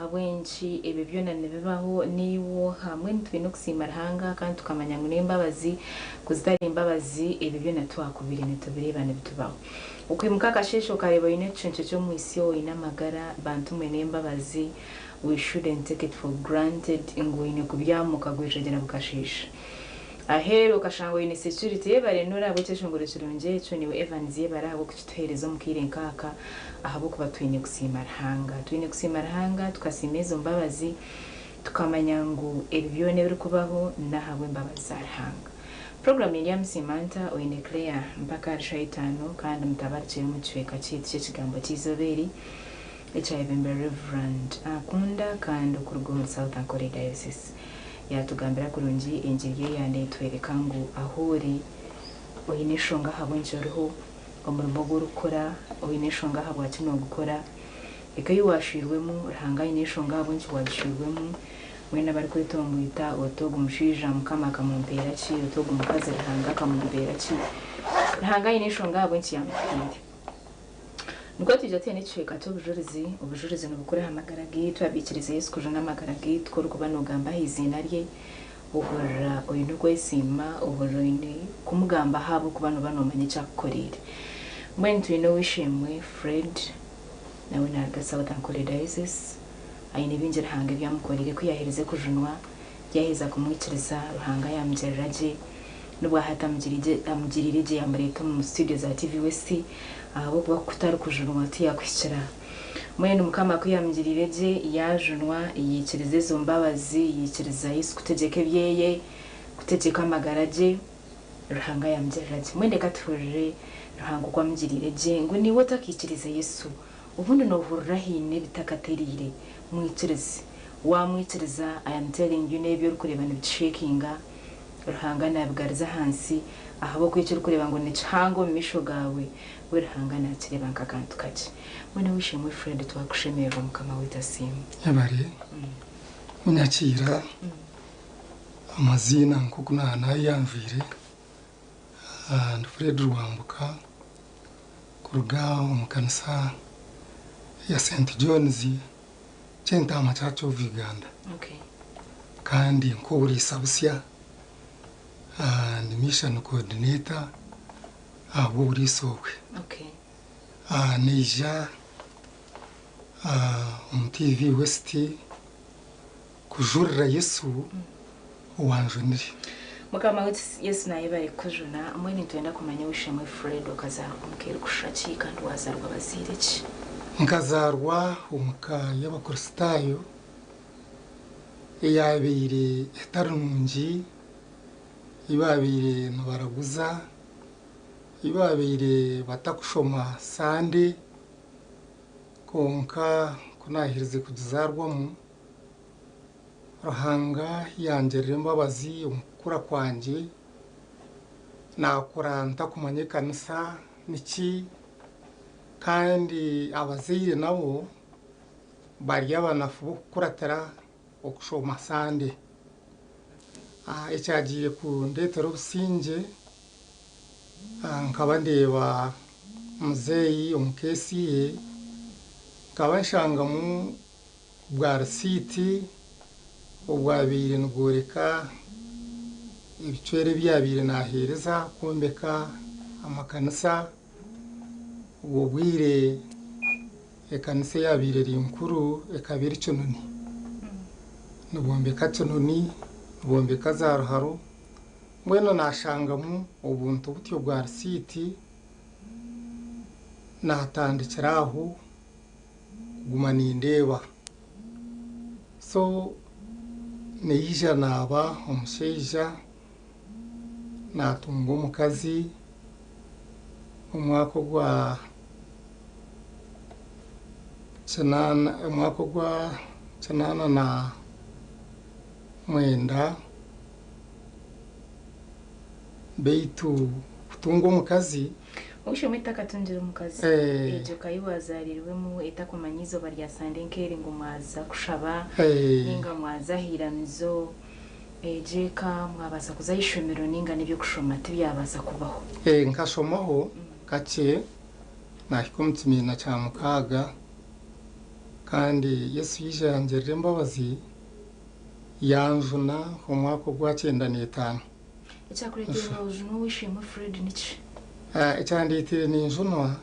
habwenshi ebe byona nibibaho niwo hamwe ntwino kusimara hanga kandi tukamanya ngo n'imbabazi kuzitari imbabazi ebe byona twakubiri nitubirebane bitubaho ukwimuka kashesho kareba ine cence cyo mu isi yo inamagara bantu mwe n'imbabazi we shouldn't take it for granted ngo ine kubyamuka gwejegera bukashisha ahero kashango ine security bare nora butesho ngo kirunje cyo niwe Evans yebara abo kutuhereza mukirenkaka ahabo kuba twine kusimara hanga tukasimezo mbabazi tukamanya ngo ebyone biri kubaho nahabwe mbabazi hanga program ya Msimanta oine clear mpaka 5 kandi mutabarche mu cyeka cyitse kigambo cyizoberi HIV Reverend akunda kandi kurugora South Korea Diocese yatugambira kurungi injiriye yane twereka ngo ahori oyinesho ngahabo njoroho umurimo gukora oyinesho ngahabo akino gukora ikayo washirwemo hanga inesho ngahabo nki washirwemo wena bari kuri tomwita otogo mushija mukama kamumpera ki otogo mukaze hanga kamumpera ki hanga inesho ngahabo nki yamukindi nuko tujate n'icweka ubujurizi n'ubukore hamagara gitu abikirize Yesu kujana amagara gitu ko kubanogamba izina rye uhora oyino kwesima uhora ine kumugamba habo kubano banomanye cyakorera mwen twino wishimwe Fred nawe narga South Korea Diocese ayine binjira hanga byamukorere kwiyahereze kujunwa yaheza kumwikiriza ruhanga yamjereraje nubwo amugirije yambareka mu studio za TV West abo bakutari kujunwa tiyakwishira mwene umukama kwiyamgirireje yajunwa yikirize zo mbabazi yikiriza Yesu kutegeka byeye kutegeka amagaraje ruhanga yamjereraje mwende katuje ruhanga kwamgirireje ngo ni wotakikirize Yesu ubundi no vurura hine bitakaterire mwikirize wamwikiriza I am telling you nebyo rukurebana bitshekinga ruhanga nabwariza hansi ahabo kwicyo kureba ngo nicango misho gawe we ruhanga nakireba nkakantu kaje mwene wishimwe Fred twakushemeye mukama witasimu yabari munyakira amazina nkukuna yamvire and Fred Rwambuka kuruga umukanisa ya St John's Chentama Church of Uganda okay kandi nkoburi sabusya and mission coordinator aburi sokwe okay neja TV West kujurira Yesu wanjunire mukama Yesu naye bari kujuna mwene twenda kumanya wishimwe Fred okaza kumukera kushaki kandi wazarwa bazireki nkazarwa umuka y'abakristayo yabire etarungi ibabire nabaraguza ibabire batakushoma sande konka kunahirize kuduzarwamo ruhanga yangerere mbabazi umukura kwanje nakora ntakumanye kanisa niki kandi abazire nabo bari abanafu kuratara okushoma sande ecyagiye ku ndetero businge nkaba ndeba muzeyi umukesi ye nkaba nshanga mu bwa risiti ubwabire ngoreka ibicwere byabire nahereza kumbeka amakanisa ubwire ekanisa yabire rinkuru ekabiri cyononi nubombeka cyononi bombeka za ruharo mweno nashangamu ubuntu butyo bwa risiti natandikiraho guma nindeba so neyija naba omusheija natunga omukazi omwaka gwa kinana na mwenda beitu kutunga omukazi ushomwe takatungira omukazi ejo kayiwazarirwemu etakumanyizo barya sande nkere ngo mwaza kushaba ninga mwaza hiranizo ejeka mwabaza kuzayishomero ninga nibyo kushoma tibyabaza kubaho nkashomaho kake nahikomtimina cya mukaga kandi Yesu yije yangerera imbabazi yanjuna umwaka gwa 95 icyakuretera ujuno wishima Fred nici icyanditire ni njunwa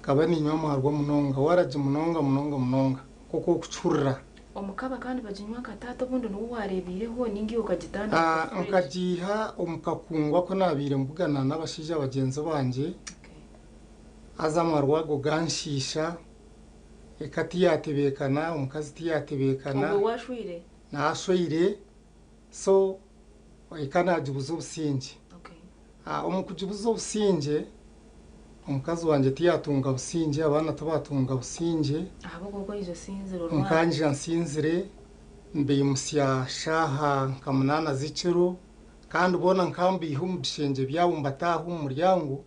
kaba ni nyoma harwo munonga waraje munonga kuko kucurra omukaba kandi bajinywa katata bundo no warebireho ningi ukagitanda nkagiha omukakungwa ko nabire mbugana n'abashije abagenzi banje azamarwago ganshisha ekati yatebekana omukazi tiyatebekana ubu washwire nashwire so ikana jibuzo businge omukujibuzo businge omukazi wanje tiyatunga businge abana tabatunga businge abo gogo izo sinziro rwa nkanje nsinzire mbe musya shaha kamunana ziciro kandi ubona nkambi ihumudishenge byawo mbataho umuryango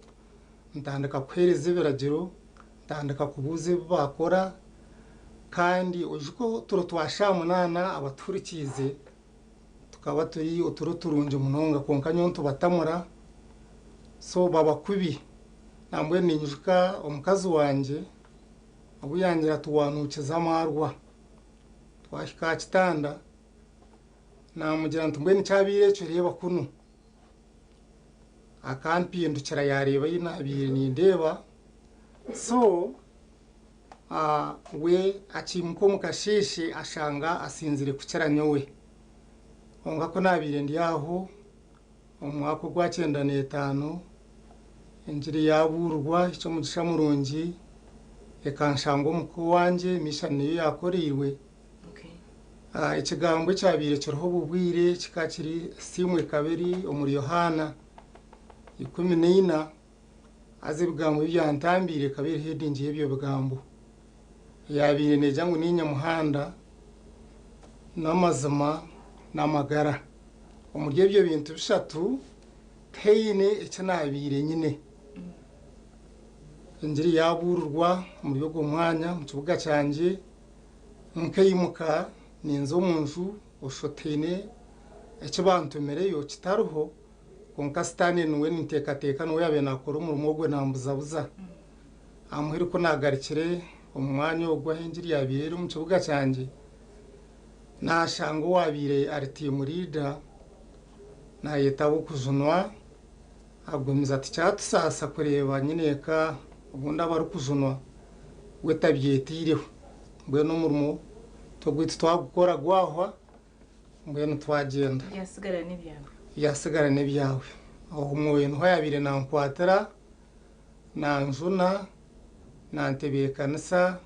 ndandika kwereze biragiro ndandika kubuze bakora kandi ujuko turo twashamunana abaturikize tukaba turi uturunje munonga konka nyonto batamura so baba kubi nambwe ninjuka omukazi wanje abuyangira tuwanukiza amarwa twashika kitanda namugira ntumbwe nicyabire cyo reba kuno akampindukira yareba yinabire nindeba so we achimuko mukashishi ashanga asinzire kukiranyo we onga ko nabire ndi aho omwako gwa 95 injiri yaburwa icyo mugisha murungi ekanshango muko wanje misha niyo yakorirwe ikigambo cyabire cyoroho bubwire kikakiri simwe kabiri omuri Yohana 14 azibigambo byantambire kabiri hedingi yebyo bigambo yabire nejangu ninya muhanda namazima namagara omuri ebyo bintu bishatu teyine ekinabire nyine injiri yaburwa muri yogo mwanya mu kibuga cyanje nkayimuka ninzo munju ushotene ekibantumereyo kitaruho konka stane nuwe nitekateka nuwe yabe nakora umurimo gwe nambuzabuza amuhiri ko nagarikire umwanya ogwa injiri yabire mu kibuga cyanje nashango wabire ariti murida na yetabo kuzunwa agumiza ati cyatusasa kureba nyineka ubundi abari kuzunwa wetabyetireho mbwe n'umurimo togwita twagukora gwahwa mbwe ntwagenda yasigara n'ibyawe aho mwoye nto yabire nankwatira nanjuna nantebekanisa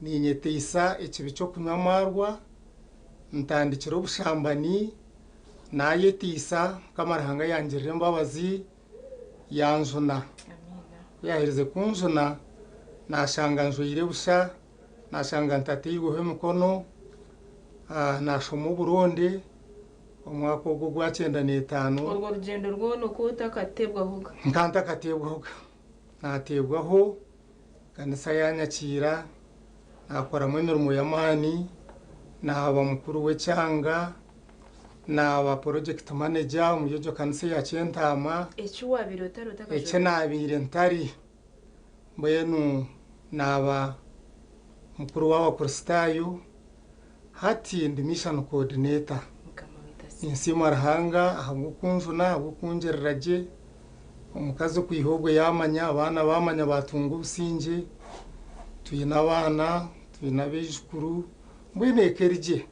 ninyeteyisa ikibi cyo kunyamarwa ntandikira ubushambani nayetisa kamarahanga yangerera imbabazi yanjuna yahirize kunjuna nashanga njuyire busha nashanga ntatiyuhe mukono nashoma Burundi umwaka wo gwa 95 urwo rugendo rwo no kutakatebwaho nkanta katebwaho natebwaho kanisa yanyakira nakora mu mirimo y'amani naba mukuru we cyanga naba project manager mu yojo kanisa ya Cyentama ekiwabiro tarotaka ece nabire ntari mbenu naba mukuru wa Kristayo hati ndi mission coordinator insima rahanga ahagukunjuna abukunjereraje umukazi kwihogwe yamanya abana bamanya batunga ubusinge tuyina abana tuyina bejukuru mbwenekerije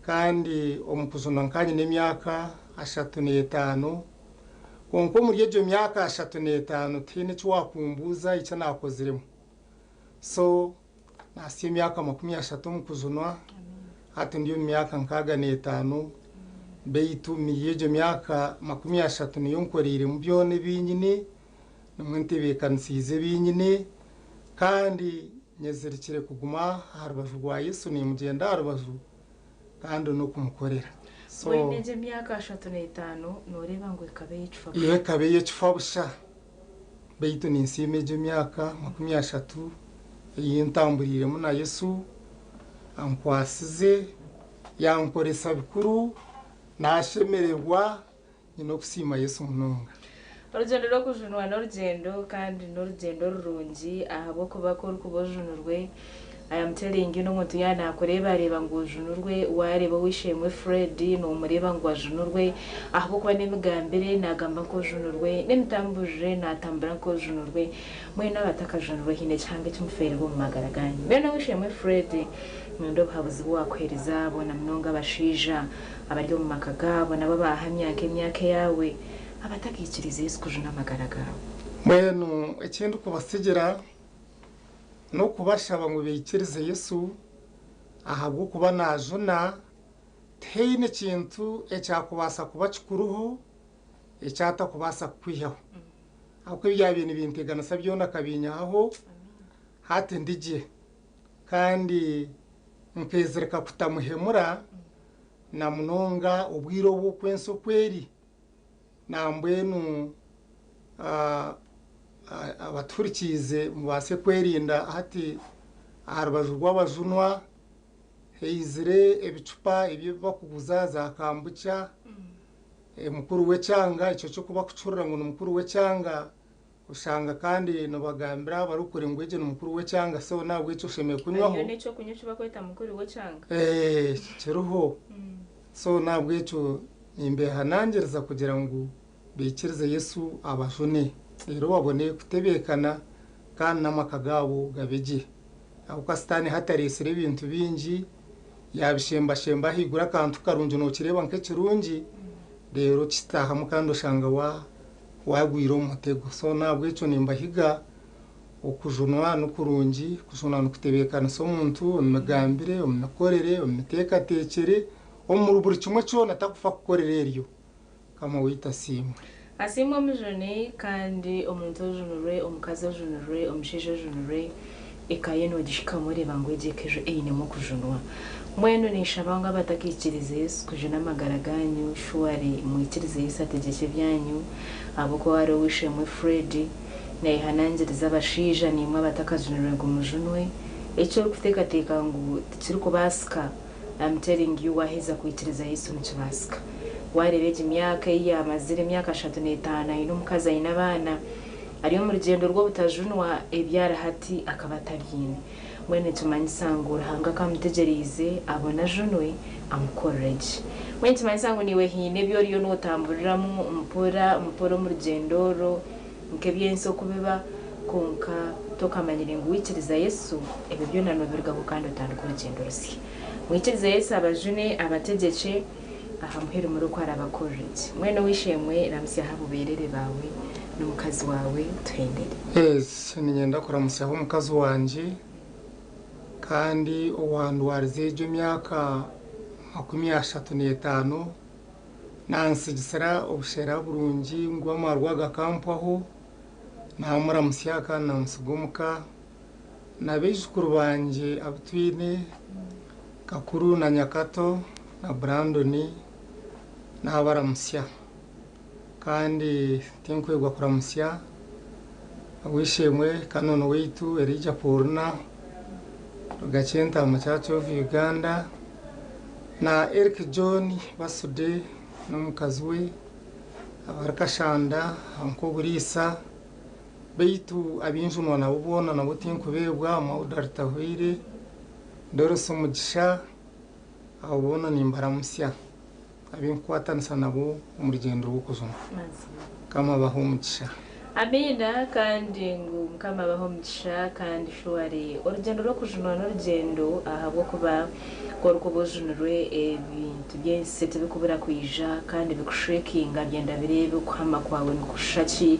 kandi omukuzuna nkanye n'emyaka 35 konko muri ejo myaka 35 tine cwakumbuza icyo nakoziremo so nasi myaka 30 mukuzunwa hati ndiyo myaka 65 beitu miyejo myaka 30 niyo nkorire mu byone binyine nimwentebekanisize binyine kandi nyezerikire kuguma harubaju rwa Yesu ni mugenda harubaju kandi no kumukorera so weneje myaka 35 noreba ngo kabeye cyfa iyo kabeye cyfabusha beitu ni nsimeje myaka 30 yintamburire mu na Yesu ankwasize yankoresa bikuru nashemererwa nyino kusima Yesu munonga urugendo rwo kujunwa n'urugendo kandi n'urugendo rurungi ahabo kuba ko kubojunurwe I am telling you n'umuntu yanakureba areba ngo ujunurwe wareba wishimwe Fred no mureba ngo ajunurwe ahubwo kuba n'imigambire nagamba ko junurwe n'imtambuje natambura ko junurwe mwe n'abatakajunurwe hine cyangwa cyumfere bo magaraganye bene wishimwe Fred ndo babuzi bwakwereza bona mnonga bashija abaryo mu makagabo nabo bahamya imyaka yawe abatakikiriza Yesu kujuna magaragabo mwenu ikindi kubasigira no kubashaba ngo bikirize Yesu ahabwo kuba najuna teine kintu ecyakubasa kuba kikuruho ecyata kubasa kwihaho ahubwo bya bintu bintegana sabyo nakabinyaho hate ndije kandi nkezereka kutamuhemura na munonga ubwiro bwo kwenso kweri nambwenu abaturikize mubase kwerinda hati aharubaju rw'abajunwa heizire ebicupa ibyo bakuguza za kambucha mukuru we cyanga icyo cyo kuba kucurura ngo mukuru we cyanga ushanga kandi no bagambira barukure ngweje no mukuru we cyanga so nabwo icyo shemeye kunywaho iyo nico kunyuca bakwita mukuru we cyanga kiruho so nabwo icyo nimbe hanangereza kugira ngo bikirize Yesu abajune rero babone kutebekana kandi namakagabo gabeje aho kastani hatarisire ibintu bingi yabishemba shemba higura kantu karunje no kireba nke kirungi rero kitaha mukando shanga wagwira umutego so nabwo ico nimba higa okujunwa no kurungi kujuna no kutebekana so muntu umugambire umukorere umuteka tekere omuruburi kimwe cyo natakufa kukorera eriyo kama wita simwe asimwe mujone kandi omuntu ojunure omukazi ojunure omushije ojunure ekaye no gishika muri bangwejekeje einemo kujunwa mwenu nishabanga batakikirize Yesu kujuna magaraganyu shwari mwikirize Yesu ategeke byanyu abuko wari wishemwe Fred na ihanangiriza abashija nimwe batakajunure ngo mujunwe icyo kutekateka ngo kiri kubasika I'm telling you waheza kwitiriza Yesu mukibasika warebeje imyaka y'amazire imyaka 35 ino mukaza inabana ariyo mu rugendo rwo butajunwa ebyara hati akabatabine mwene tumanyisangura hanga kamutegerize abona junwe amukoreje mwene tumanyisangu niwe hine byo riyo no tamburiramu umupora mu rugendoro nkebyenso kubiba konka tokamanyire ngo wikiriza Yesu ebe byo nanobirga kandi utandukura urugendo rusi mwikiriza Yesu abajune abategeke ahamuhere muri ko arabakoreje mwene wishemwe ramsya habuberere bawe n'umukazi wawe twendere ninyenda kuramsya ho mukazi wanje kandi owandu warizejo myaka 35 nansigisera obushera burungi ngwa marwaga kampaho namuramusya kana namusugumuka nabejukuru banje abutwine Kakuru na Nyakato na Brandoni n'abaramusya kandi tinkwegwa kuramusya wishemwe kanono weitu Elijah Purna Rugachenta mu Church of Uganda na Eric John basude n'umukazwe abarakashanda anko burisa beitu abinjunwa na ubona na butinkubebwa maudartahwire ndoro somugisha abona nimbaramusya abinkwatanisa nabo mu rugendo rwo kuzuma kama bahumugisha abenda kandi ngo kama bahumugisha kandi shwari urugendo rwo kujuna n'urugendo ahabwo kuba ko bojunurwe ebintu byese tubikubira kwija kandi bikushekinga byenda birebe kwama kwawe nukushaki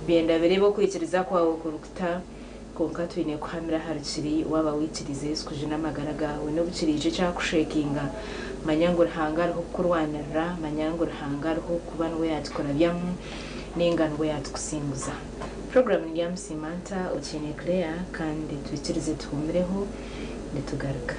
byenda birebe kwikiriza kwawe kurukuta konka twine kuhamira harikiri waba wikirize Yesu kujuna magaragawe no bukirije cyakushekinga manyango hangaro kurwanira manyango hangaro kubanwe yatukora byamu n'ingano yatukusimbuza program ya Msimanta ukine Claire kandi twikirize twumvireho nditugaruka